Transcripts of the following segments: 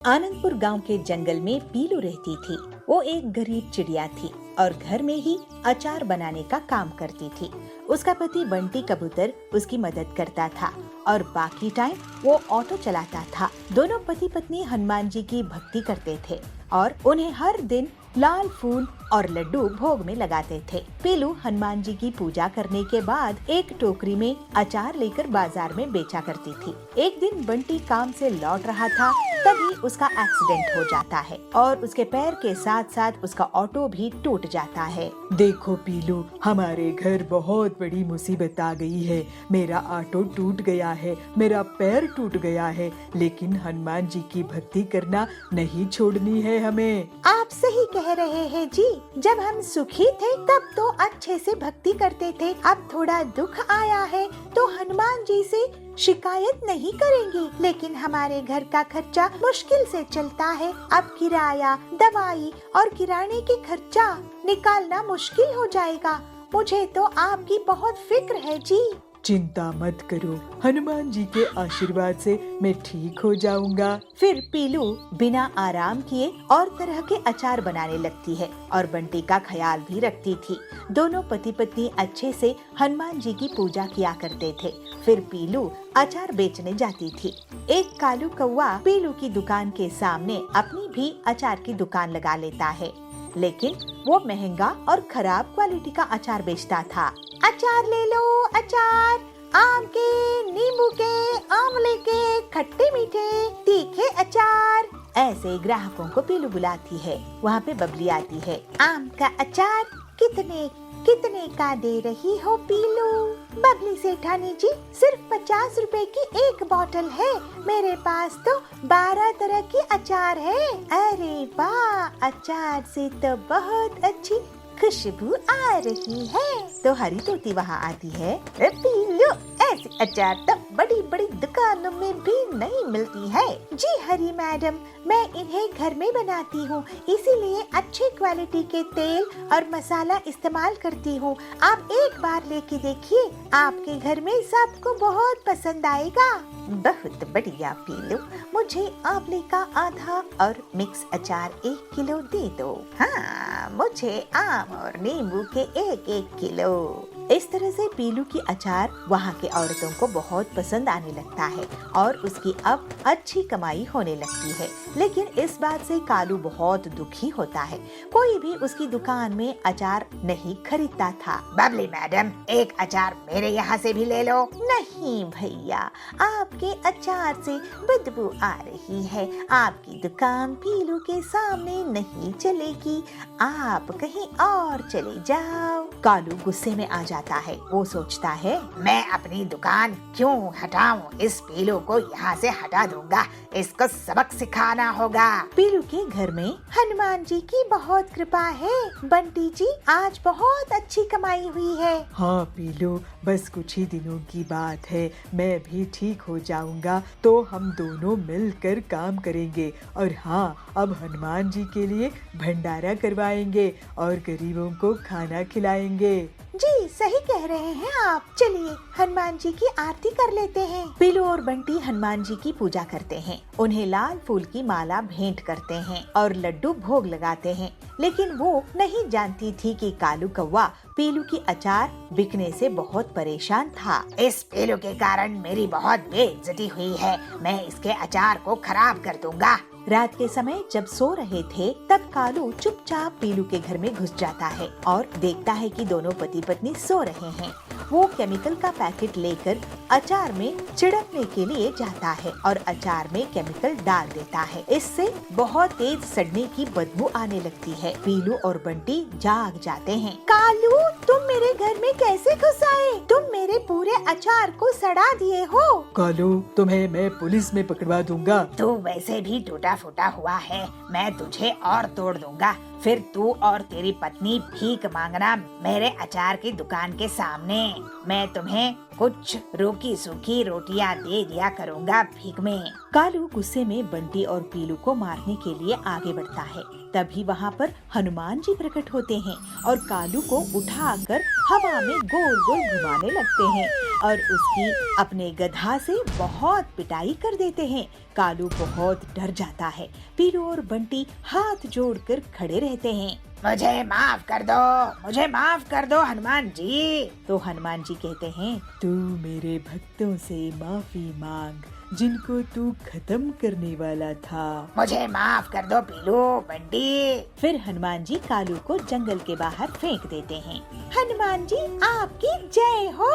आनंदपुर गांव के जंगल में पीलू रहती थी। वो एक गरीब चिड़िया थी और घर में ही अचार बनाने का काम करती थी। उसका पति बंटी कबूतर उसकी मदद करता था और बाकी टाइम वो ऑटो चलाता था। दोनों पति पत्नी हनुमान जी की भक्ति करते थे और उन्हें हर दिन लाल फूल और लड्डू भोग में लगाते थे। पीलू हनुमान जी की पूजा करने के बाद एक टोकरी में अचार लेकर बाजार में बेचा करती थी। एक दिन बंटी काम से लौट रहा था, तभी उसका एक्सीडेंट हो जाता है और उसके पैर के साथ साथ उसका ऑटो भी टूट जाता है। देखो पीलू, हमारे घर बहुत बड़ी मुसीबत आ गई है। मेरा ऑटो टूट गया है, मेरा पैर टूट गया है, लेकिन हनुमान जी की भक्ति करना नहीं छोड़नी है हमें। आप सही कह रहे हैं जी। जब हम सुखी थे तब तो अच्छे से भक्ति करते थे। अब थोड़ा दुख आया है तो हनुमान जी से शिकायत नहीं करेंगे, लेकिन हमारे घर का खर्चा मुश्किल से चलता है। अब किराया, दवाई और किराने के खर्चा निकालना मुश्किल हो जाएगा। मुझे तो आपकी बहुत फिक्र है जी। चिंता मत करो, हनुमान जी के आशीर्वाद से मैं ठीक हो जाऊंगा। फिर पीलू बिना आराम किए और तरह के अचार बनाने लगती है और बंटी का ख्याल भी रखती थी। दोनों पति पत्नी अच्छे से हनुमान जी की पूजा किया करते थे। फिर पीलू अचार बेचने जाती थी। एक कालू कौवा पीलू की दुकान के सामने अपनी भी अचार की दुकान लगा लेता है, लेकिन वो महंगा और खराब क्वालिटी का अचार बेचता था। अचार ले लो, अचार आम के, नींबू के, आंवले के, खट्टे मीठे, तीखे अचार। ऐसे ग्राहकों को पीलू बुलाती है। वहाँ पे बबली आती है। आम का अचार कितने कितने का दे रही हो पीलू? बबली सेठानी जी, सिर्फ 50 रुपए की एक बोतल है। मेरे पास तो 12 तरह के अचार है। अरे वाह, अचार से तो बहुत अच्छी खुशबू आ रही है। तो हरी तोती वहाँ आती है। पीलू, ऐसे अचार तो बड़ी बड़ी दुकानों में भी नहीं मिलती है। जी हरी मैडम, मैं इन्हें घर में बनाती हूँ, इसीलिए अच्छी क्वालिटी के तेल और मसाला इस्तेमाल करती हूँ। आप एक बार लेके देखिए, आपके घर में सबको बहुत पसंद आएगा। बहुत बढ़िया पीलू, मुझे आंवले का आधा और मिक्स अचार 1 किलो दे दो। हाँ, मुझे आम और नींबू के 1-1 किलो। इस तरह से पीलू की अचार वहाँ के औरतों को बहुत पसंद आने लगता है और उसकी अब अच्छी कमाई होने लगती है। लेकिन इस बात से कालू बहुत दुखी होता है। कोई भी उसकी दुकान में अचार नहीं खरीदता था। बबली मैडम, एक अचार मेरे यहाँ से भी ले लो। नहीं भैया, आपके अचार से बदबू आ रही है। आपकी दुकान पीलू के सामने नहीं चलेगी। आप कहीं और चले जाओ। कालू गुस्से में आ जाता है। वो सोचता है, मैं अपनी दुकान क्यों हटाऊं? इस पीलू को यहाँ से हटा दूंगा। इसको सबक सिखाना होगा। पीलू के घर में हनुमान जी की बहुत कृपा है। बंटी जी, आज बहुत अच्छी कमाई हुई है। हाँ पीलू, बस कुछ ही दिनों की बात है, मैं भी ठीक हो जाऊंगा तो हम दोनों मिलकर काम करेंगे। और हाँ, अब हनुमान जी के लिए भंडारा करवाएंगे और गरीबों को खाना खिलाएंगे। जी सही कह रहे हैं आप। चलिए हनुमान जी की आरती कर लेते हैं। पीलू और बंटी हनुमान जी की पूजा करते हैं। उन्हें लाल फूल की माला भेंट करते हैं और लड्डू भोग लगाते हैं। लेकिन वो नहीं जानती थी कि कालू कौवा पीलू की अचार बिकने से बहुत परेशान था। इस पीलू के कारण मेरी बहुत बेइज्जती हुई है। मैं इसके अचार को खराब कर दूंगा। रात के समय जब सो रहे थे, तब कालू चुपचाप पीलू के घर में घुस जाता है और देखता है कि दोनों पति पत्नी सो रहे हैं। वो केमिकल का पैकेट लेकर अचार में छिड़कने के लिए जाता है और अचार में केमिकल डाल देता है। इससे बहुत तेज सड़ने की बदबू आने लगती है। पीलू और बंटी जाग जाते हैं। कालू, तुम मेरे घर में कैसे घुस आए? तुम मेरे पूरे अचार को सड़ा दिए हो। कालू, तुम्हें मैं पुलिस में पकड़वा दूंगा। तू वैसे भी टूटा फूटा हुआ है, मैं तुझे और तोड़ दूंगा। फिर तू और तेरी पत्नी भीख मांगना मेरे अचार की दुकान के सामने। मैं तुम्हें कुछ रूखी सूखी रोटियां दे दिया करूंगा भीख में। कालू गुस्से में बंटी और पीलू को मारने के लिए आगे बढ़ता है। तभी वहाँ पर हनुमान जी प्रकट होते हैं और कालू को उठाकर हवा में गोल गोल घुमाने लगते हैं। और उसकी अपने गधा से बहुत पिटाई कर देते हैं। कालू बहुत डर जाता है। पीलू और बंटी हाथ जोड़कर खड़े रहते हैं। मुझे माफ कर दो हनुमान जी। तो हनुमान जी कहते हैं, तू मेरे भक्तों से माफी मांग जिनको तू खत्म करने वाला था। मुझे माफ कर दो पीलू बंटी। फिर हनुमान जी कालू को जंगल के बाहर फेंक देते हैं। हनुमान जी आपकी जय हो।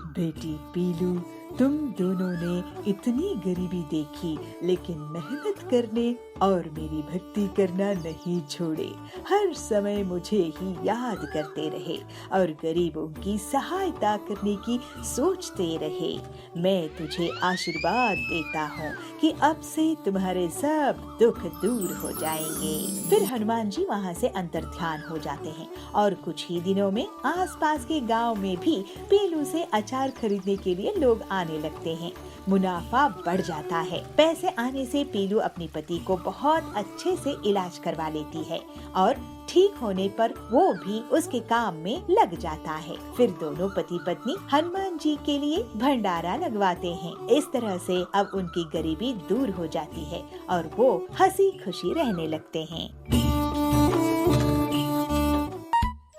बेटी पीलू, तुम दोनों ने इतनी गरीबी देखी लेकिन मेहनत करने और मेरी भक्ति करना नहीं छोड़े। हर समय मुझे ही याद करते रहे और गरीबों की सहायता करने की सोचते रहे। मैं तुझे आशीर्वाद देता हूँ कि अब से तुम्हारे सब दुख दूर हो जाएंगे। फिर हनुमान जी वहाँ से अंतर्ध्यान हो जाते हैं और कुछ ही दिनों में आसपास के गांव में भी पीलू से अचार खरीदने के लिए लोग आने लगते हैं। मुनाफा बढ़ जाता है। पैसे आने से पीलू अपनी पति को बहुत अच्छे से इलाज करवा लेती है और ठीक होने पर वो भी उसके काम में लग जाता है। फिर दोनों पति पत्नी हनुमान जी के लिए भंडारा लगवाते हैं। इस तरह से अब उनकी गरीबी दूर हो जाती है और वो हंसी खुशी रहने लगते हैं।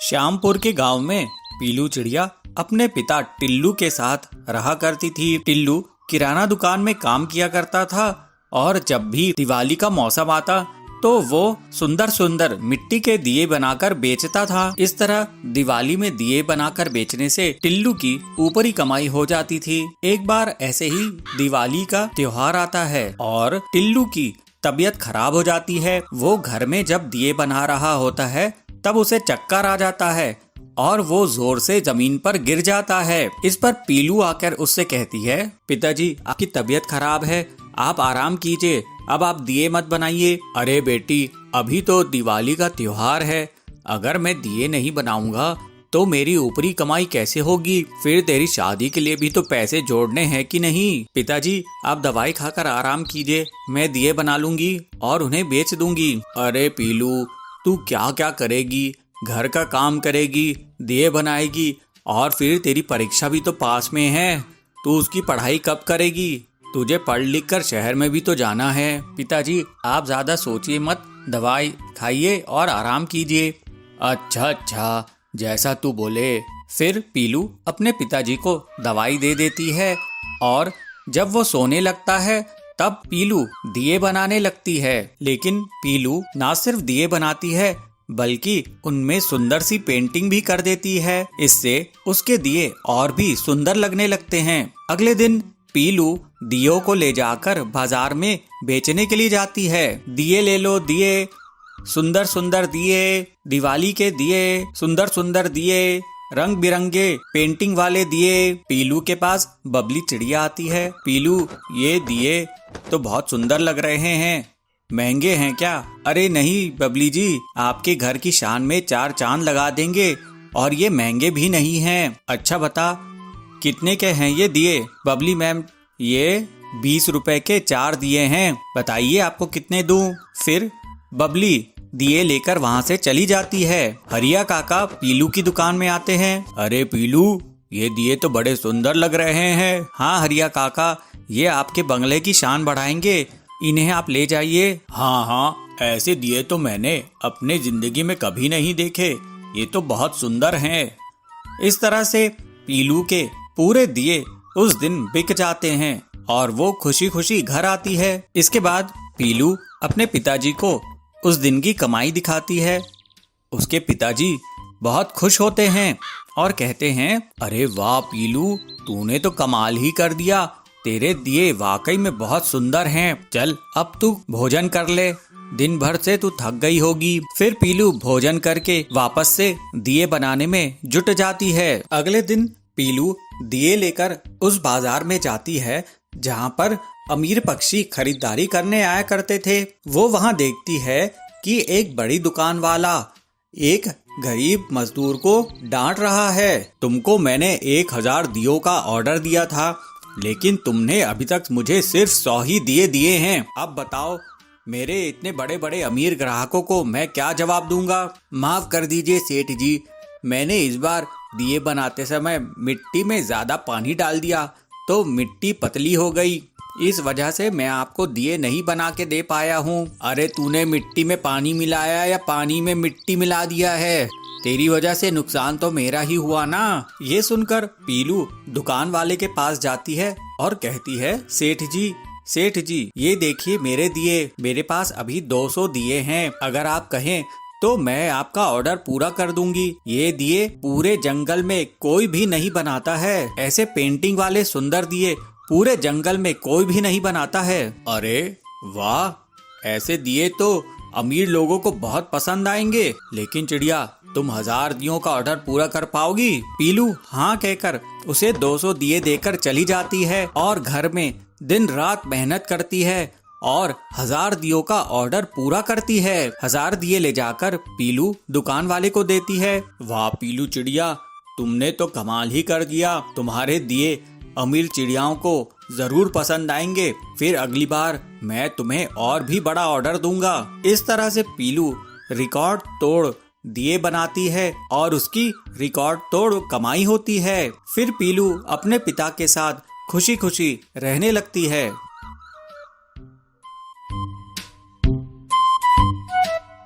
श्यामपुर के गांव में पीलू चिड़िया अपने पिता टिल्लू के साथ रहा करती थी। टिल्लू किराना दुकान में काम किया करता था और जब भी दिवाली का मौसम आता तो वो सुंदर सुंदर मिट्टी के दिए बनाकर बेचता था। इस तरह दिवाली में दिए बनाकर बेचने से टिल्लू की ऊपरी कमाई हो जाती थी। एक बार ऐसे ही दिवाली का त्योहार आता है और टिल्लू की तबीयत खराब हो जाती है। वो घर में जब दिए बना रहा होता है तब उसे चक्कर आ जाता है और वो जोर से जमीन पर गिर जाता है। इस पर पीलू आकर उससे कहती है, पिताजी आपकी तबीयत खराब है, आप आराम कीजिए, अब आप दिए मत बनाइए। अरे बेटी, अभी तो दिवाली का त्योहार है, अगर मैं दिए नहीं बनाऊंगा तो मेरी ऊपरी कमाई कैसे होगी? फिर तेरी शादी के लिए भी तो पैसे जोड़ने हैं कि नहीं? पिताजी आप दवाई खाकर आराम कीजिए, मैं दिए बना लूंगी और उन्हें बेच दूंगी। अरे पीलू, तू क्या क्या करेगी? घर का काम करेगी, दिए बनाएगी और फिर तेरी परीक्षा भी तो पास में है, तू उसकी पढ़ाई कब करेगी? तुझे पढ़ लिख कर शहर में भी तो जाना है। पिताजी आप ज्यादा सोचिए मत, दवाई खाइए और आराम कीजिए। अच्छा, जैसा तू बोले। फिर पीलू अपने पिताजी को दवाई दे देती है और जब वो सोने लगता है तब पीलू दिए बनाने लगती है। लेकिन पीलू ना सिर्फ दिए बनाती है बल्कि उनमें सुंदर सी पेंटिंग भी कर देती है। इससे उसके दिए और भी सुंदर लगने लगते हैं। अगले दिन पीलू दियों को ले जाकर बाजार में बेचने के लिए जाती है। दिए ले लो, दिए, सुंदर सुंदर दिए, दिवाली के दिए, सुंदर सुंदर दिए, रंग बिरंगे पेंटिंग वाले दिए। पीलू के पास बबली चिड़िया आती है। पीलू, ये दिए तो बहुत सुंदर लग रहे हैं, महंगे हैं क्या? अरे नहीं बबली जी, आपके घर की शान में 4 चांद लगा देंगे और ये महंगे भी नहीं हैं। अच्छा बता कितने के हैं ये दिए? बबली मैम, ये 20 रुपए के 4 दिए हैं, बताइए आपको कितने दूं? फिर बबली दिए लेकर वहाँ से चली जाती है। हरिया काका पीलू की दुकान में आते हैं। अरे पीलू, ये दिए तो बड़े सुंदर लग रहे हैं। हाँ हरिया काका, ये आपके बंगले की शान बढ़ाएंगे, इन्हें आप ले जाइए। हाँ, ऐसे दिए तो मैंने अपने जिंदगी में कभी नहीं देखे, ये तो बहुत सुंदर हैं। इस तरह से पीलू के पूरे दिए उस दिन बिक जाते हैं और वो खुशी खुशी घर आती है। इसके बाद पीलू अपने पिताजी को उस दिन की कमाई दिखाती है। उसके पिताजी बहुत खुश होते हैं और कहते हैं, अरे वाह पीलू, तूने तो कमाल ही कर दिया, तेरे दिए वाकई में बहुत सुंदर हैं। चल अब तू भोजन कर ले, दिन भर से तू थक गई होगी। फिर पीलू भोजन करके वापस से दिए बनाने में जुट जाती है। अगले दिन पीलू दिए लेकर उस बाजार में जाती है जहाँ पर अमीर पक्षी खरीदारी करने आया करते थे। वो वहाँ देखती है कि एक बड़ी दुकान वाला एक गरीब मजदूर को डांट रहा है। तुमको मैंने 1000 दियों का ऑर्डर दिया था, लेकिन तुमने अभी तक मुझे सिर्फ 100 ही दिए दिए हैं। अब बताओ मेरे इतने बड़े बड़े अमीर ग्राहकों को मैं क्या जवाब दूंगा? माफ कर दीजिए सेठ जी, मैंने इस बार दिए बनाते समय मिट्टी में ज्यादा पानी डाल दिया तो मिट्टी पतली हो गई। इस वजह से मैं आपको दिए नहीं बना के दे पाया हूँ। अरे तूने मिट्टी में पानी मिलाया या पानी में मिट्टी मिला दिया है? तेरी वजह से नुकसान तो मेरा ही हुआ ना। ये सुनकर पीलू दुकान वाले के पास जाती है और कहती है, सेठ जी ये देखिए मेरे दिए, मेरे पास अभी 200 दिए हैं। अगर आप कहें तो मैं आपका ऑर्डर पूरा कर दूंगी। ये दिए पूरे जंगल में कोई भी नहीं बनाता है। ऐसे पेंटिंग वाले सुंदर दिए पूरे जंगल में कोई भी नहीं बनाता है। अरे वाह, ऐसे दिए तो अमीर लोगों को बहुत पसंद आएंगे। लेकिन चिड़िया, तुम 1000 दियों का ऑर्डर पूरा कर पाओगी? पीलू हाँ कहकर उसे 200 दिए देकर चली जाती है और घर में दिन रात मेहनत करती है और 1000 दियों का ऑर्डर पूरा करती है। 1000 दिए ले जाकर पीलू दुकान वाले को देती है। वाह पीलू चिड़िया, तुमने तो कमाल ही कर दिया। तुम्हारे दिए अमीर चिड़ियाओं को जरूर पसंद आएंगे। फिर अगली बार मैं तुम्हें और भी बड़ा ऑर्डर दूंगा। इस तरह से पीलू रिकॉर्ड तोड़ दिए बनाती है और उसकी रिकॉर्ड तोड़ कमाई होती है। फिर पीलू अपने पिता के साथ खुशी खुशी रहने लगती है।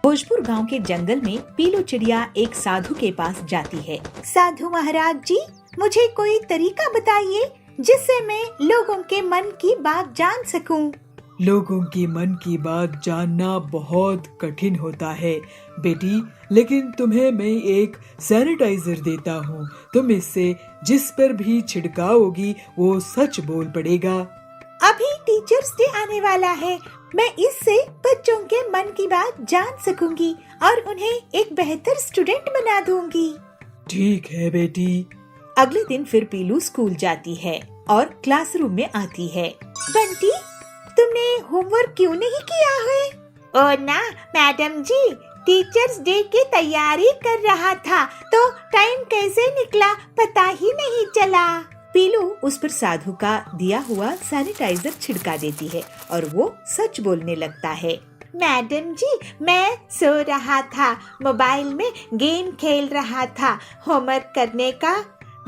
भोजपुर गांव के जंगल में पीलू चिड़िया एक साधु के पास जाती है। साधु महाराज जी, मुझे कोई तरीका बताइए जिससे मैं लोगों के मन की बात जान सकूं। लोगों की मन की बात जानना बहुत कठिन होता है बेटी, लेकिन तुम्हें मैं एक सैनिटाइजर देता हूँ। तुम इससे जिस पर भी छिड़काओगी वो सच बोल पड़ेगा। अभी टीचर्स डे आने वाला है, मैं इससे बच्चों के मन की बात जान सकूंगी और उन्हें एक बेहतर स्टूडेंट बना दूंगी। ठीक है बेटी। अगले दिन फिर पीलू स्कूल जाती है और क्लासरूम में आती है। बंटी, तुमने होमवर्क क्यों नहीं किया है? ओ ना मैडम जी, टीचर्स डे की तैयारी कर रहा था तो टाइम कैसे निकला पता ही नहीं चला। पीलू उस पर साधु का दिया हुआ सैनिटाइजर छिड़का देती है और वो सच बोलने लगता है। मैडम जी, मैं सो रहा था, मोबाइल में गेम खेल रहा था, होमवर्क करने का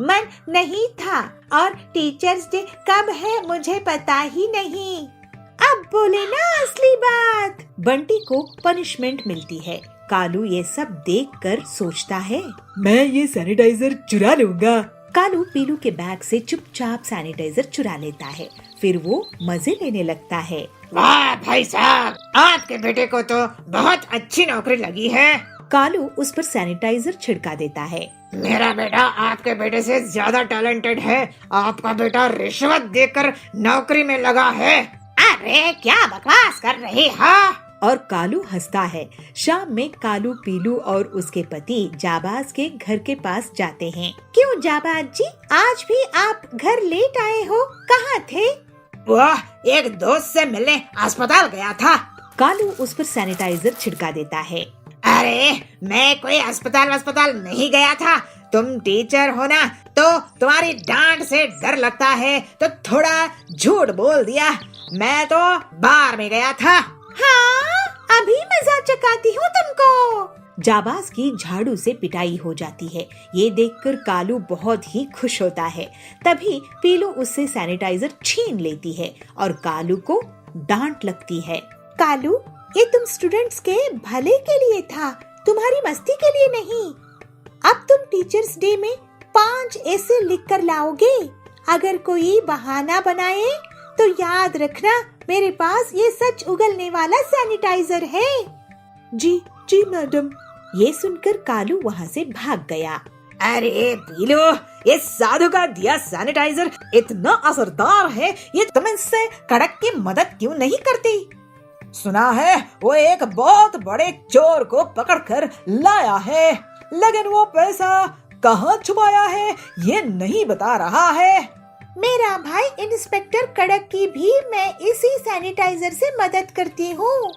मन नहीं था और टीचर्स डे कब है मुझे पता ही नहीं। अब बोले ना असली बात। बंटी को पनिशमेंट मिलती है। कालू ये सब देखकर सोचता है, मैं ये सैनिटाइजर चुरा लूंगा। कालू पीलू के बैग से चुपचाप सैनिटाइजर चुरा लेता है। फिर वो मजे लेने लगता है। वाह भाई साहब, आपके बेटे को तो बहुत अच्छी नौकरी लगी है। कालू उस पर सैनिटाइजर छिड़का देता है। मेरा बेटा आपके बेटे से ज्यादा टैलेंटेड है। आपका बेटा रिश्वत देकर नौकरी में लगा है। अरे क्या बकवास कर रही हो? और कालू हंसता है। शाम में कालू पीलू और उसके पति जाबाज के घर के पास जाते हैं। क्यों जाबाज जी, आज भी आप घर लेट आए हो? कहाँ थे? वह एक दोस्त से मिलने अस्पताल गया था। कालू उस पर सैनिटाइजर छिड़का देता है। अरे मैं कोई अस्पताल नहीं गया था। तुम टीचर हो ना, तो तुम्हारी डांट से डर लगता है तो थोड़ा झूठ बोल दिया। मैं तो बार में गया था। हाँ, अभी मजाक चकाती हूँ तुमको। जाबाज की झाड़ू से पिटाई हो जाती है। ये देखकर कालू बहुत ही खुश होता है। तभी पीलू उससे सैनिटाइजर छीन लेती है और कालू को डांट लगती है। कालू, ये तुम स्टूडेंट्स के भले के लिए था, तुम्हारी मस्ती के लिए नहीं। अब तुम टीचर्स डे में 5 ऐसे लिख कर लाओगे। अगर कोई बहाना बनाए तो याद रखना, मेरे पास ये सच उगलने वाला सैनिटाइजर है। जी मैडम। ये सुनकर कालू वहाँ से भाग गया। अरे पीलू, ये साधु का दिया सैनिटाइजर इतना असरदार है, ये तुम इससे कड़क की मदद क्यों नहीं करती? सुना है वो एक बहुत बड़े चोर को पकड़कर लाया है, लेकिन वो पैसा कहाँ छुपाया है ये नहीं बता रहा है। मेरा भाई इंस्पेक्टर कड़क की भी मैं इसी सैनिटाइजर से मदद करती हूँ।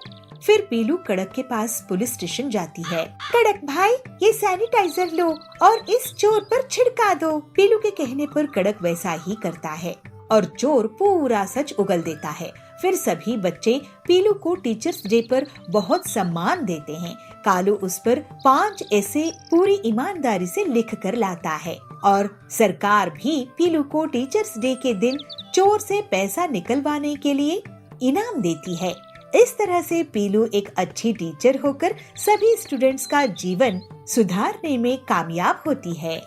फिर पीलू कड़क के पास पुलिस स्टेशन जाती है। कड़क भाई, ये सैनिटाइजर लो और इस चोर पर छिड़का दो। पीलू के कहने पर कड़क वैसा ही करता है और चोर पूरा सच उगल देता है। फिर सभी बच्चे पीलू को टीचर्स डे पर बहुत सम्मान देते हैं। कालू उस पर 5 ऐसे पूरी ईमानदारी से लिख कर लाता है और सरकार भी पीलू को टीचर्स डे के दिन चोर से पैसा निकलवाने के लिए इनाम देती है। इस तरह से पीलू एक अच्छी टीचर होकर सभी स्टूडेंट्स का जीवन सुधारने में कामयाब होती है।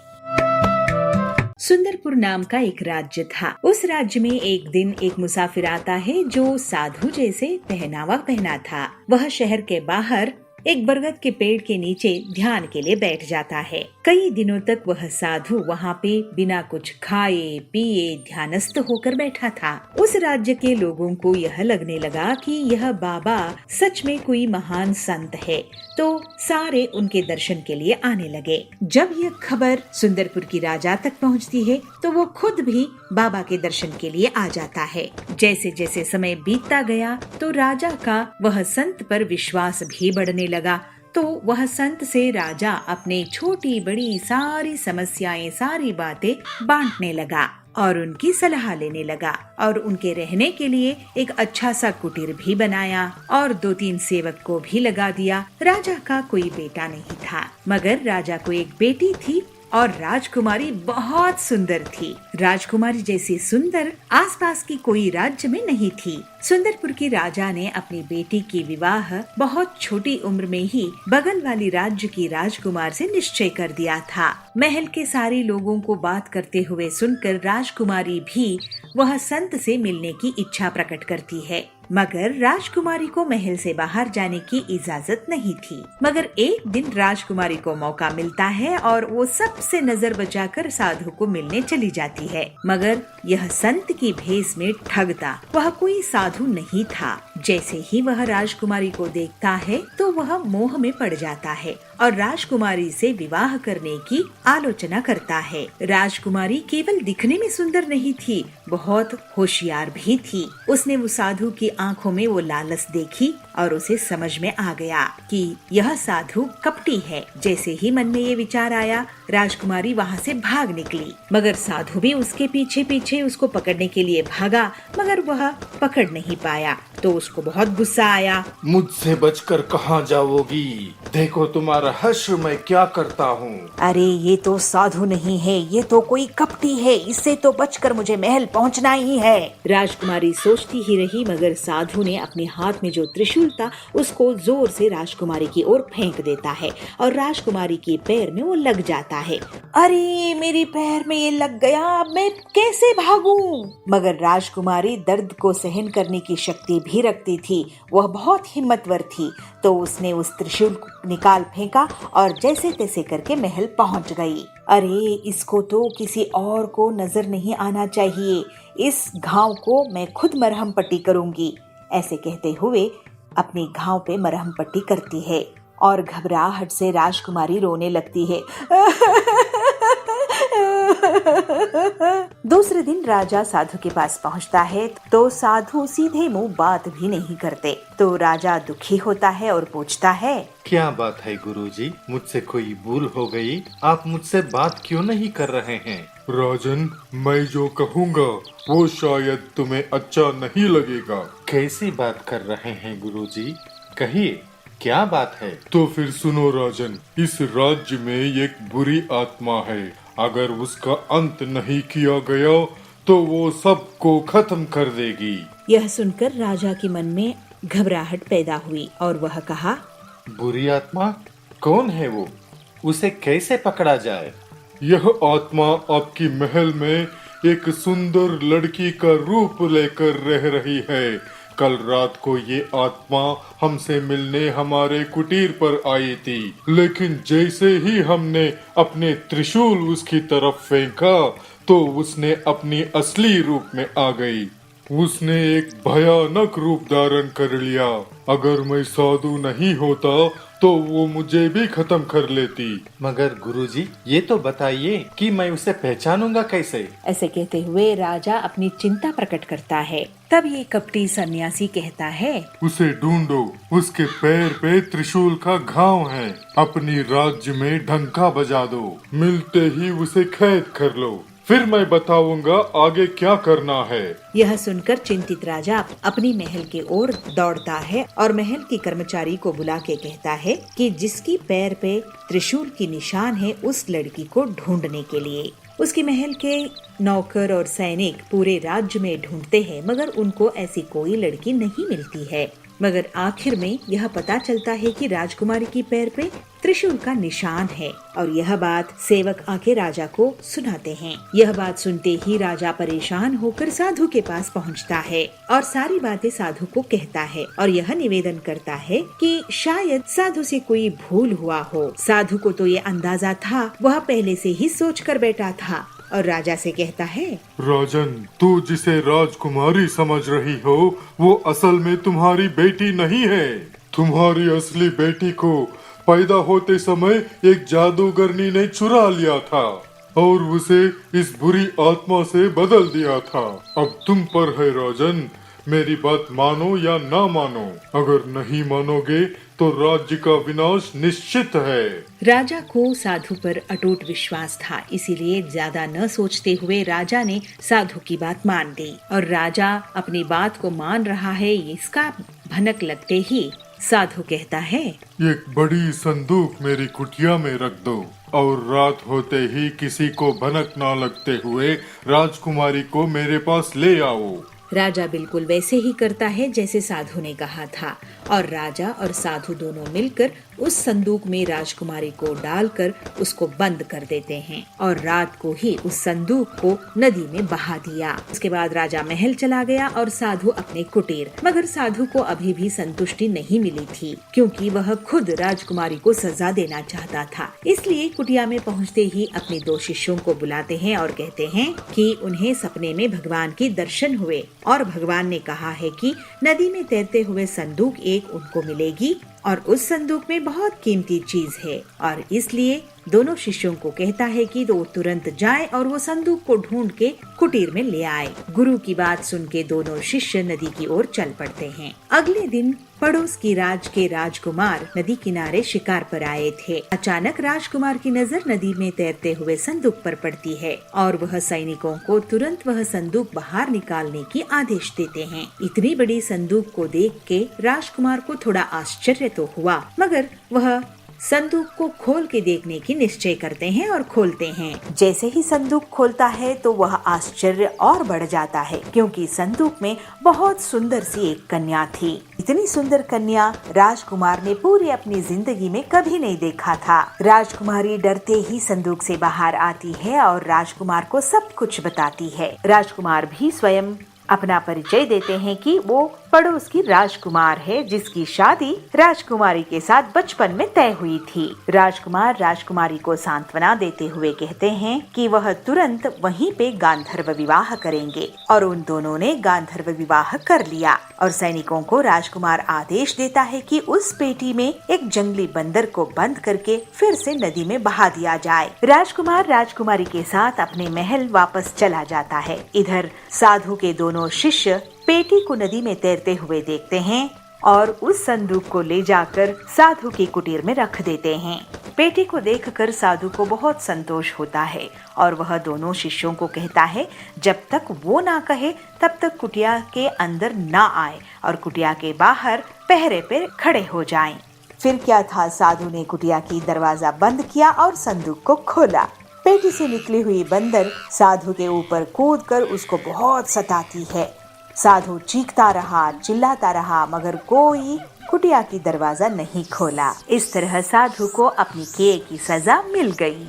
सुंदरपुर नाम का एक राज्य था। उस राज्य में एक दिन एक मुसाफिर आता है जो साधु जैसे पहनावा पहना था। वह शहर के बाहर एक बरगद के पेड़ के नीचे ध्यान के लिए बैठ जाता है। कई दिनों तक वह साधु वहाँ पे बिना कुछ खाए पिए ध्यानस्थ होकर बैठा था। उस राज्य के लोगों को यह लगने लगा कि यह बाबा सच में कोई महान संत है, तो सारे उनके दर्शन के लिए आने लगे। जब यह खबर सुंदरपुर की राजा तक पहुँचती है तो वो खुद भी बाबा के दर्शन के लिए आ जाता है। जैसे जैसे समय बीतता गया तो राजा का वह संत पर विश्वास भी बढ़ने लगा। तो वह संत से राजा अपने छोटी बड़ी सारी समस्याएं, सारी बातें बांटने लगा और उनकी सलाह लेने लगा और उनके रहने के लिए एक अच्छा सा कुटीर भी बनाया और 2-3 सेवक को भी लगा दिया। राजा का कोई बेटा नहीं था, मगर राजा को एक बेटी थी और राजकुमारी बहुत सुंदर थी। राजकुमारी जैसी सुंदर आसपास की कोई राज्य में नहीं थी। सुंदरपुर की राजा ने अपनी बेटी की विवाह बहुत छोटी उम्र में ही बगल वाली राज्य की राजकुमार से निश्चय कर दिया था। महल के सारे लोगों को बात करते हुए सुनकर राजकुमारी भी वह संत से मिलने की इच्छा प्रकट करती है, मगर राजकुमारी को महल से बाहर जाने की इजाजत नहीं थी। मगर एक दिन राजकुमारी को मौका मिलता है और वो सबसे नजर बचाकर साधु को मिलने चली जाती है, मगर यह संत की भेष में ठगता वह कोई साधु नहीं था। जैसे ही वह राजकुमारी को देखता है तो वह मोह में पड़ जाता है और राजकुमारी से विवाह करने की आलोचना करता है। राजकुमारी केवल दिखने में सुंदर नहीं थी, बहुत होशियार भी थी। उसने वो साधु की आंखों में वो लालच देखी और उसे समझ में आ गया कि यह साधु कपटी है। जैसे ही मन में ये विचार आया, राजकुमारी वहाँ से भाग निकली, मगर साधु भी उसके पीछे पीछे उसको पकड़ने के लिए भागा, मगर वह पकड़ नहीं पाया। तो उसको बहुत गुस्सा आया। मुझसे बचकर कहाँ जाओगी? देखो तुम्हारा हश्र मैं क्या करता हूँ। अरे ये तो साधु नहीं है, ये तो कोई कपटी है, इससे तो बचकर मुझे महल पहुँचना ही है। राजकुमारी सोचती ही रही, मगर साधु ने अपने हाथ में जो त्रिशूल था उसको जोर से राजकुमारी की ओर फेंक देता है और राजकुमारी के पैर में वो लग जाता है। अरे मेरे पैर में ये लग गया, अब मैं कैसे भागूं? मगर राजकुमारी दर्द को सहन करने की शक्ति भी रखती थी, वह बहुत हिम्मतवर थी। तो उसने उस त्रिशूल को निकाल फेंका और जैसे तैसे करके महल पहुंच गई। अरे इसको तो किसी और को नजर नहीं आना चाहिए, इस घाव को मैं खुद मरहम पट्टी करूंगी। ऐसे कहते हुए अपनी घाव पे मरहम पट्टी करती है और घबराहट से राजकुमारी रोने लगती है। दूसरे दिन राजा साधु के पास पहुंचता है तो साधु सीधे मुंह बात भी नहीं करते। तो राजा दुखी होता है और पूछता है, क्या बात है गुरुजी? मुझसे कोई भूल हो गई? आप मुझसे बात क्यों नहीं कर रहे हैं? राजन, मैं जो कहूँगा वो शायद तुम्हें अच्छा नहीं लगेगा। कैसी बात कर रहे हैं गुरुजी? कहिए, क्या बात है? तो फिर सुनो राजन, इस राज्य में एक बुरी आत्मा है। अगर उसका अंत नहीं किया गया तो वो सबको खत्म कर देगी। यह सुनकर राजा के मन में घबराहट पैदा हुई और वह कहा, बुरी आत्मा कौन है वो? उसे कैसे पकड़ा जाए? यह आत्मा आपकी महल में एक सुंदर लड़की का रूप लेकर रह रही है। कल रात को ये आत्मा हमसे मिलने हमारे कुटीर पर आई थी, लेकिन जैसे ही हमने अपने त्रिशूल उसकी तरफ फेंका तो उसने अपनी असली रूप में आ गई। उसने एक भयानक रूप धारण कर लिया। अगर मैं साधु नहीं होता तो वो मुझे भी खत्म कर लेती। मगर गुरुजी, ये तो बताइए कि मैं उसे पहचानूंगा कैसे? ऐसे कहते हुए राजा अपनी चिंता प्रकट करता है। तब ये कपटी सन्यासी कहता है, उसे ढूंढो, उसके पैर पे त्रिशूल का घाव है। अपनी राज्य में डंका बजा दो, मिलते ही उसे कैद कर लो, फिर मैं बताऊंगा आगे क्या करना है। यह सुनकर चिंतित राजा अपनी महल की ओर दौड़ता है और महल की कर्मचारी को बुला के कहता है कि जिसकी पैर पे त्रिशूल की निशान है उस लड़की को ढूंढने के लिए। उसके महल के नौकर और सैनिक पूरे राज्य में ढूंढते हैं मगर उनको ऐसी कोई लड़की नहीं मिलती है। मगर आखिर में यह पता चलता है कि राजकुमारी की पैर पे त्रिशूल का निशान है और यह बात सेवक आके राजा को सुनाते हैं। यह बात सुनते ही राजा परेशान होकर साधु के पास पहुंचता है और सारी बातें साधु को कहता है और यह निवेदन करता है कि शायद साधु से कोई भूल हुआ हो। साधु को तो ये अंदाजा था, वह पहले से ही सोच कर बैठा था और राजा से कहता है, राजन, तू जिसे राजकुमारी समझ रही हो वो असल में तुम्हारी बेटी नहीं है। तुम्हारी असली बेटी को पैदा होते समय एक जादूगरनी ने चुरा लिया था और उसे इस बुरी आत्मा से बदल दिया था। अब तुम पर है राजन, मेरी बात मानो या ना मानो। अगर नहीं मानोगे तो राज्य का विनाश निश्चित है। राजा को साधु पर अटूट विश्वास था, इसीलिए ज्यादा न सोचते हुए राजा ने साधु की बात मान ली और राजा अपनी बात को मान रहा है इसका भनक लगते ही साधु कहता है, एक बड़ी संदूक मेरी कुटिया में रख दो और रात होते ही किसी को भनक ना लगते हुए राजकुमारी को मेरे पास ले आओ। राजा बिल्कुल वैसे ही करता है जैसे साधु ने कहा था और राजा और साधु दोनों मिलकर उस संदूक में राजकुमारी को डालकर उसको बंद कर देते हैं और रात को ही उस संदूक को नदी में बहा दिया। उसके बाद राजा महल चला गया और साधु अपने कुटीर। मगर साधु को अभी भी संतुष्टि नहीं मिली थी क्योंकि वह खुद राजकुमारी को सजा देना चाहता था। इसलिए कुटिया में पहुँचते ही अपने 2 शिष्यों को बुलाते हैं और कहते हैं कि उन्हें सपने में भगवान के दर्शन हुए और भगवान ने कहा है कि नदी में तैरते हुए संदूक एक उनको मिलेगी और उस संदूक में बहुत कीमती चीज है और इसलिए दोनों शिष्यों को कहता है कि वो तुरंत जाए और वो संदूक को ढूंढ के कुटीर में ले आए। गुरु की बात सुन के दोनों शिष्य नदी की ओर चल पड़ते हैं। अगले दिन पड़ोस की राज के राजकुमार नदी किनारे शिकार पर आए थे। अचानक राजकुमार की नजर नदी में तैरते हुए संदूक पर पड़ती है और वह सैनिकों को तुरंत वह संदूक बाहर निकालने की आदेश देते हैं। इतनी बड़ी संदूक को देख के राजकुमार को थोड़ा आश्चर्य तो हुआ मगर वह संदूक को खोल के देखने की निश्चय करते हैं और खोलते हैं। जैसे ही संदूक खोलता है तो वह आश्चर्य और बढ़ जाता है क्योंकि संदूक में बहुत सुंदर सी एक कन्या थी। इतनी सुंदर कन्या राजकुमार ने पूरी अपनी जिंदगी में कभी नहीं देखा था। राजकुमारी डरते ही संदूक से बाहर आती है और राजकुमार को सब कुछ बताती है। राजकुमार भी स्वयं अपना परिचय देते हैं कि वो पड़ोस की राजकुमार है जिसकी शादी राजकुमारी के साथ बचपन में तय हुई थी। राजकुमार राजकुमारी को सांत्वना देते हुए कहते हैं कि वह तुरंत वहीं पे गांधर्व विवाह करेंगे और उन दोनों ने गांधर्व विवाह कर लिया और सैनिकों को राजकुमार आदेश देता है कि उस पेटी में एक जंगली बंदर को बंद करके फिर से नदी में बहा दिया जाए। राजकुमार राजकुमारी के साथ अपने महल वापस चला जाता है। इधर साधु के दोनों शिष्य पेटी को नदी में तैरते हुए देखते हैं और उस संदूक को ले जाकर साधु की कुटीर में रख देते हैं। पेटी को देखकर साधु को बहुत संतोष होता है और वह दोनों शिष्यों को कहता है जब तक वो ना कहे तब तक कुटिया के अंदर ना आए और कुटिया के बाहर पहरे पे खड़े हो जाएं। फिर क्या था, साधु ने कुटिया की दरवाजा बंद किया और संदूक को खोला। पेटी से निकली हुई बंदर साधु के ऊपर कूदकर उसको बहुत सताती है। साधु चीखता रहा, चिल्लाता रहा मगर कोई कुटिया की दरवाजा नहीं खोला। इस तरह साधु को अपनी किए की सजा मिल गई।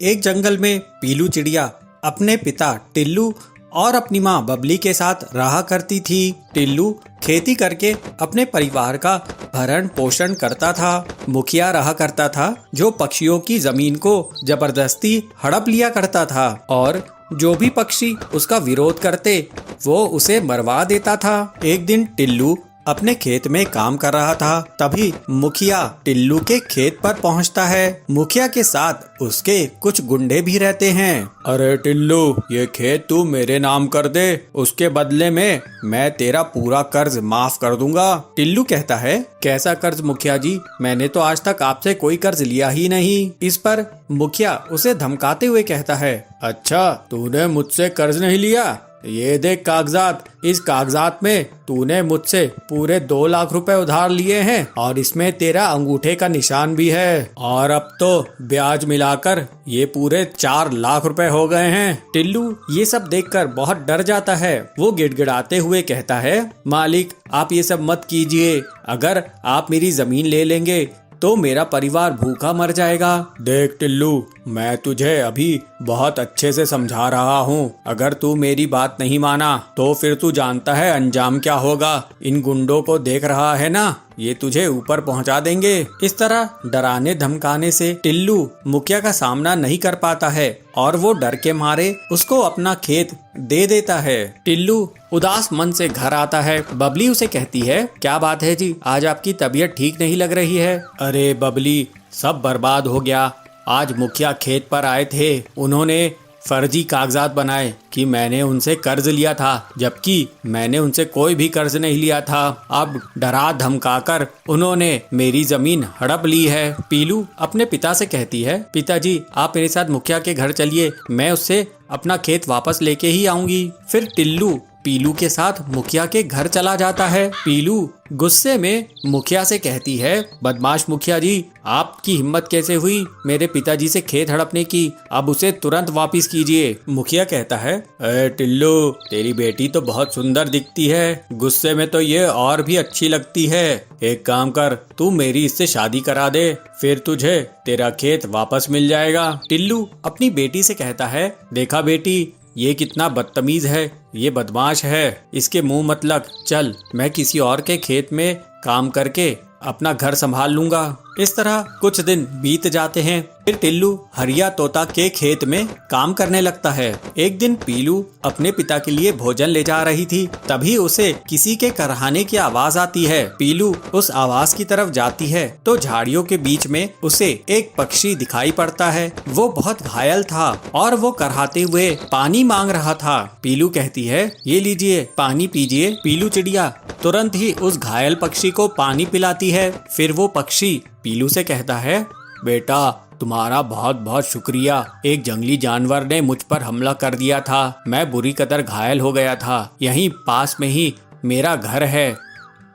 एक जंगल में पीलू चिड़िया अपने पिता टिल्लू और अपनी माँ बबली के साथ रहा करती थी। टिल्लू खेती करके अपने परिवार का भरण पोषण करता था। मुखिया रहा करता था जो पक्षियों की जमीन को जबरदस्ती हड़प लिया करता था और जो भी पक्षी उसका विरोध करते वो उसे मरवा देता था। एक दिन टिल्लू अपने खेत में काम कर रहा था। तभी मुखिया टिल्लू के खेत पर पहुंचता है। मुखिया के साथ उसके कुछ गुंडे भी रहते हैं। अरे टिल्लू, ये खेत तू मेरे नाम कर दे, उसके बदले में मैं तेरा पूरा कर्ज माफ कर दूंगा। टिल्लू कहता है, कैसा कर्ज मुखिया जी, मैंने तो आज तक आपसे कोई कर्ज लिया ही नहीं। इस पर मुखिया उसे धमकाते हुए कहता है, अच्छा तूने मुझसे कर्ज नहीं लिया, ये देख कागजात, इस कागजात में तूने मुझसे पूरे 2 लाख रुपए उधार लिए हैं और इसमें तेरा अंगूठे का निशान भी है, और अब तो ब्याज मिलाकर ये पूरे 4 लाख रुपए हो गए हैं। टिल्लू ये सब देखकर बहुत डर जाता है। वो गिड़गिड़ाते हुए कहता है, मालिक आप ये सब मत कीजिए, अगर आप मेरी जमीन ले लेंगे तो मेरा परिवार भूखा मर जाएगा। देख टिल्लू, मैं तुझे अभी बहुत अच्छे से समझा रहा हूँ, अगर तू मेरी बात नहीं माना तो फिर तू जानता है अंजाम क्या होगा। इन गुंडों को देख रहा है ना, ये तुझे ऊपर पहुंचा देंगे। इस तरह डराने धमकाने से टिल्लू मुखिया का सामना नहीं कर पाता है और वो डर के मारे उसको अपना खेत दे देता है। टिल्लू उदास मन से घर आता है। बबली उसे कहती है, क्या बात है जी, आज आपकी तबीयत ठीक नहीं लग रही है। अरे बबली, सब बर्बाद हो गया। आज मुखिया खेत पर आए थे, उन्होंने फर्जी कागजात बनाए कि मैंने उनसे कर्ज लिया था, जबकि मैंने उनसे कोई भी कर्ज नहीं लिया था। अब डरा धमकाकर उन्होंने मेरी जमीन हड़प ली है। पीलू अपने पिता से कहती है, पिताजी आप मेरे साथ मुखिया के घर चलिए, मैं उससे अपना खेत वापस लेके ही आऊंगी। फिर टिल्लू पीलू के साथ मुखिया के घर चला जाता है। पीलू गुस्से में मुखिया से कहती है, बदमाश मुखिया जी, आपकी हिम्मत कैसे हुई मेरे पिताजी से खेत हड़पने की, अब उसे तुरंत वापस कीजिए। मुखिया कहता है, अरे टिल्लू, तेरी बेटी तो बहुत सुंदर दिखती है, गुस्से में तो ये और भी अच्छी लगती है। एक काम कर, तू मेरी इससे शादी करा दे, फिर तुझे तेरा खेत वापस मिल जाएगा। टिल्लू अपनी बेटी से कहता है, देखा बेटी, ये कितना बदतमीज है, ये बदमाश है, इसके मुंह मत लग, चल मैं किसी और के खेत में काम करके अपना घर संभाल लूंगा। इस तरह कुछ दिन बीत जाते हैं। फिर टिल्लू हरिया तोता के खेत में काम करने लगता है। एक दिन पीलू अपने पिता के लिए भोजन ले जा रही थी, तभी उसे किसी के करहाने की आवाज आती है। पीलू उस आवाज की तरफ जाती है तो झाड़ियों के बीच में उसे एक पक्षी दिखाई पड़ता है। वो बहुत घायल था और वो करहाते हुए पानी मांग रहा था। पीलू कहती है, ये लीजिए पानी पीजिए। पीलू चिड़िया तुरंत ही उस घायल पक्षी को पानी पिलाती है। फिर वो पक्षी पीलू से कहता है, बेटा तुम्हारा बहुत बहुत शुक्रिया, एक जंगली जानवर ने मुझ पर हमला कर दिया था, मैं बुरी कदर घायल हो गया था, यहीं पास में ही मेरा घर है,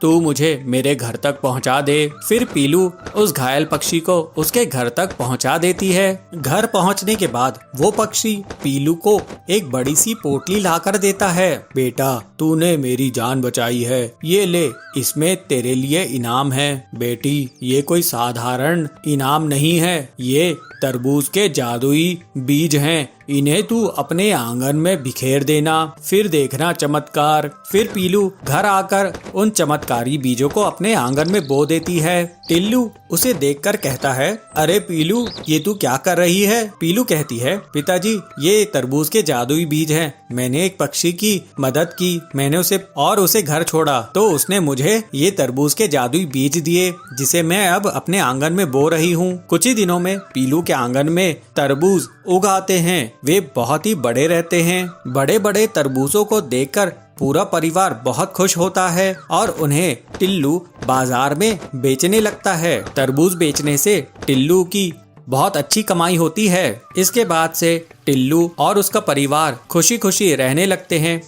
तू मुझे मेरे घर तक पहुंचा दे। फिर पीलू उस घायल पक्षी को उसके घर तक पहुंचा देती है। घर पहुंचने के बाद वो पक्षी पीलू को एक बड़ी सी पोटली लाकर देता है। बेटा तूने मेरी जान बचाई है, ये ले, इसमें तेरे लिए इनाम है। बेटी ये कोई साधारण इनाम नहीं है, ये तरबूज के जादुई बीज हैं, इन्हें तू अपने आंगन में बिखेर देना, फिर देखना चमत्कार। फिर पीलू घर आकर उन चमत्कारी बीजों को अपने आंगन में बो देती है। टिल्लू उसे देखकर कहता है, अरे पीलू ये तू क्या कर रही है। पीलू कहती है, पिताजी ये तरबूज के जादुई बीज हैं, मैंने एक पक्षी की मदद की, मैंने उसे घर छोड़ा तो उसने मुझे ये तरबूज के जादुई बीज दिए, जिसे मैं अब अपने आंगन में बो रही हूँ। कुछ ही दिनों में पीलू के आंगन में तरबूज उगाते हैं। वे बहुत ही बड़े रहते हैं। बड़े बड़े तरबूजों को देखकर पूरा परिवार बहुत खुश होता है और उन्हें टिल्लू बाजार में बेचने लगता है। तरबूज बेचने से टिल्लू की बहुत अच्छी कमाई होती है। इसके बाद से टिल्लू और उसका परिवार खुशी खुशी रहने लगते हैं।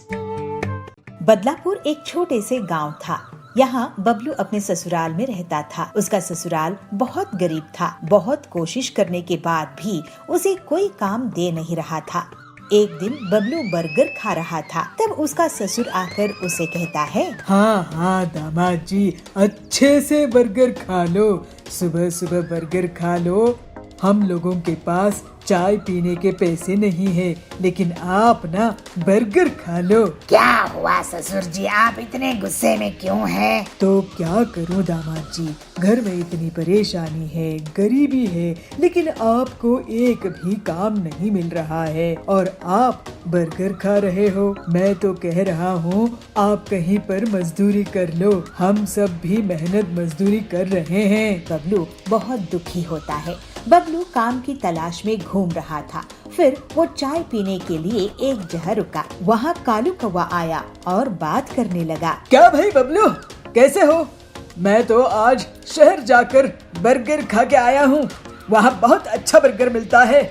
बदलापुर एक छोटे से गांव था। यहाँ बबलू अपने ससुराल में रहता था। उसका ससुराल बहुत गरीब था। बहुत कोशिश करने के बाद भी उसे कोई काम दे नहीं रहा था। एक दिन बबलू बर्गर खा रहा था, तब उसका ससुर आकर उसे कहता है, हाँ हाँ दामाद जी, अच्छे से बर्गर खा लो, सुबह सुबह बर्गर खा लो, हम लोगों के पास चाय पीने के पैसे नहीं है, लेकिन आप ना बर्गर खा लो। क्या हुआ ससुर जी, आप इतने गुस्से में क्यों हैं? तो क्या करूं दामाद जी, घर में इतनी परेशानी है, गरीबी है, लेकिन आपको एक भी काम नहीं मिल रहा है और आप बर्गर खा रहे हो। मैं तो कह रहा हूँ आप कहीं पर मजदूरी कर लो, हम सब भी मेहनत मजदूरी कर रहे हैं। बबलू बहुत दुखी होता है। बबलू काम की तलाश में घूम रहा था। फिर वो चाय पीने के लिए एक जगह रुका। वहाँ कालू कौवा आया और बात करने लगा। क्या भाई बबलू, कैसे हो? मैं तो आज शहर जाकर बर्गर खा के आया हूँ, वहाँ बहुत अच्छा बर्गर मिलता है।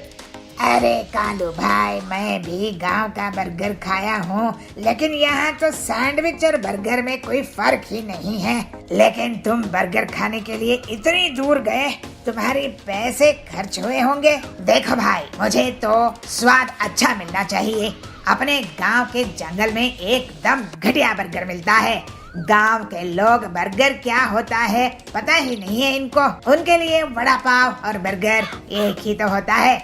अरे कालू भाई, मैं भी गांव का बर्गर खाया हूँ, लेकिन यहाँ तो सैंडविच और बर्गर में कोई फर्क ही नहीं है। लेकिन तुम बर्गर खाने के लिए इतनी दूर गए, तुम्हारे पैसे खर्च हुए होंगे। देखो भाई, मुझे तो स्वाद अच्छा मिलना चाहिए। अपने गांव के जंगल में एकदम घटिया बर्गर मिलता है। गांव के लोग बर्गर क्या होता है पता ही नहीं है इनको। उनके लिए वड़ा पाव और बर्गर एक ही तो होता है।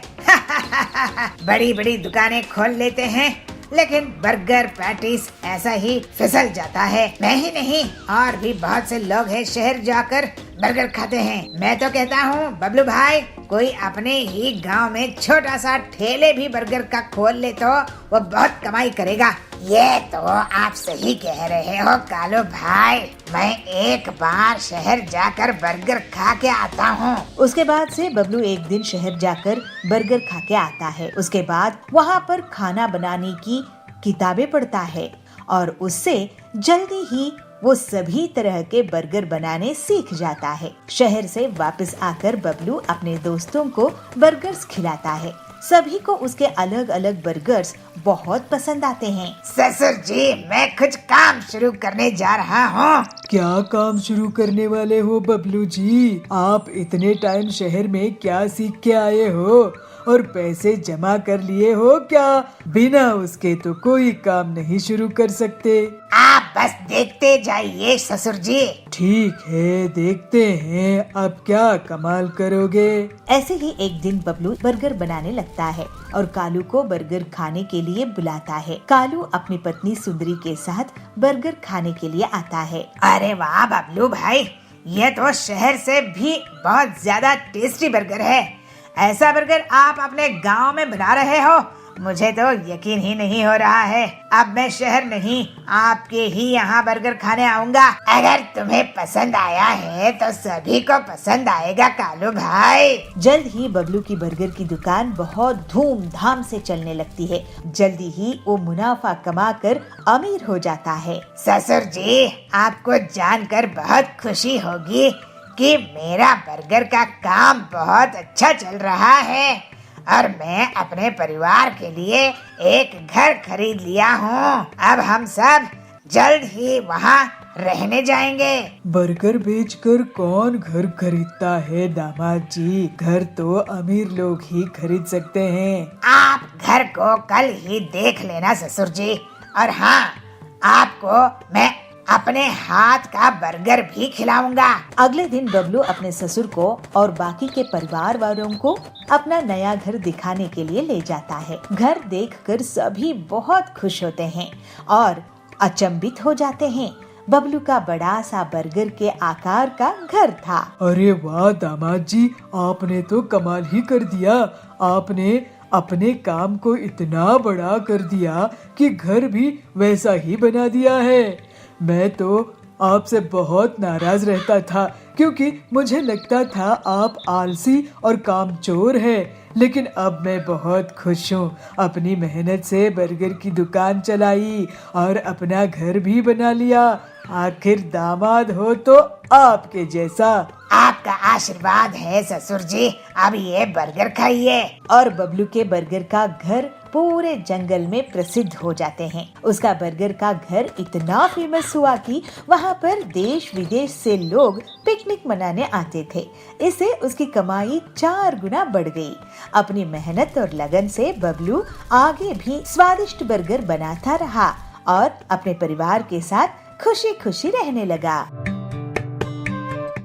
बड़ी बड़ी दुकानें खोल लेते हैं, लेकिन बर्गर पैटीज ऐसा ही फिसल जाता है। मैं ही नहीं, और भी बहुत से लोग हैं शहर जाकर बर्गर खाते हैं। मैं तो कहता हूँ बबलू भाई, कोई अपने ही गांव में छोटा सा ठेले भी बर्गर का खोल ले तो वो बहुत कमाई करेगा। ये तो आप सही कह रहे हो कालू भाई, मैं एक बार शहर जाकर बर्गर खा के आता हूँ। उसके बाद से बबलू एक दिन शहर जाकर बर्गर खा के आता है। उसके बाद वहाँ पर खाना बनाने की किताबें पढ़ता है और उससे जल्दी ही वो सभी तरह के बर्गर बनाने सीख जाता है। शहर से वापस आकर बबलू अपने दोस्तों को बर्गर्स खिलाता है। सभी को उसके अलग अलग बर्गर्स बहुत पसंद आते हैं। ससुर जी, मैं कुछ काम शुरू करने जा रहा हूँ। क्या काम शुरू करने वाले हो बबलू जी? आप इतने टाइम शहर में क्या सीख के आए हो और पैसे जमा कर लिए हो क्या? बिना उसके तो कोई काम नहीं शुरू कर सकते। आप बस देखते जाइए ससुर जी। ठीक है, देखते हैं अब क्या कमाल करोगे। ऐसे ही एक दिन बबलू बर्गर बनाने लगता है और कालू को बर्गर खाने के लिए बुलाता है। कालू अपनी पत्नी सुंदरी के साथ बर्गर खाने के लिए आता है। अरे वाह बबलू भाई, ये तो शहर से भी बहुत ज्यादा टेस्टी बर्गर है। ऐसा बर्गर आप अपने गांव में बना रहे हो, मुझे तो यकीन ही नहीं हो रहा है। अब मैं शहर नहीं, आपके ही यहाँ बर्गर खाने आऊंगा। अगर तुम्हें पसंद आया है तो सभी को पसंद आएगा कालू भाई। जल्द ही बबलू की बर्गर की दुकान बहुत धूमधाम से चलने लगती है। जल्दी ही वो मुनाफा कमाकर अमीर हो जाता है। ससुर जी, आपको जानकर बहुत खुशी होगी कि मेरा बर्गर का काम बहुत अच्छा चल रहा है और मैं अपने परिवार के लिए एक घर खरीद लिया हूँ। अब हम सब जल्द ही वहाँ रहने जाएंगे। बर्गर बेचकर कौन घर खरीदता है दामाद जी? घर तो अमीर लोग ही खरीद सकते हैं। आप घर को कल ही देख लेना ससुर जी। और हाँ, आपको मैं अपने हाथ का बर्गर भी खिलाऊंगा। अगले दिन बबलू अपने ससुर को और बाकी के परिवार वालों को अपना नया घर दिखाने के लिए ले जाता है। घर देखकर सभी बहुत खुश होते हैं और अचंभित हो जाते हैं। बबलू का बड़ा सा बर्गर के आकार का घर था। अरे वाह दामाद जी, आपने तो कमाल ही कर दिया। आपने अपने काम को इतना बड़ा कर दिया कि घर भी वैसा ही बना दिया है। मैं तो आपसे बहुत नाराज रहता था क्योंकि मुझे लगता था आप आलसी और कामचोर हैं, लेकिन अब मैं बहुत खुश हूँ। अपनी मेहनत से बर्गर की दुकान चलाई और अपना घर भी बना लिया। आखिर दामाद हो तो आपके जैसा। आपका आशीर्वाद है ससुर जी। अब ये बर्गर खाइए। और बबलू के बर्गर का घर पूरे जंगल में प्रसिद्ध हो जाते हैं। उसका बर्गर का घर इतना फेमस हुआ कि वहाँ पर देश विदेश से लोग पिकनिक मनाने आते थे। इससे उसकी कमाई 4 गुना बढ़ गई। अपनी मेहनत और लगन से बबलू आगे भी स्वादिष्ट बर्गर बनाता रहा और अपने परिवार के साथ खुशी खुशी रहने लगा।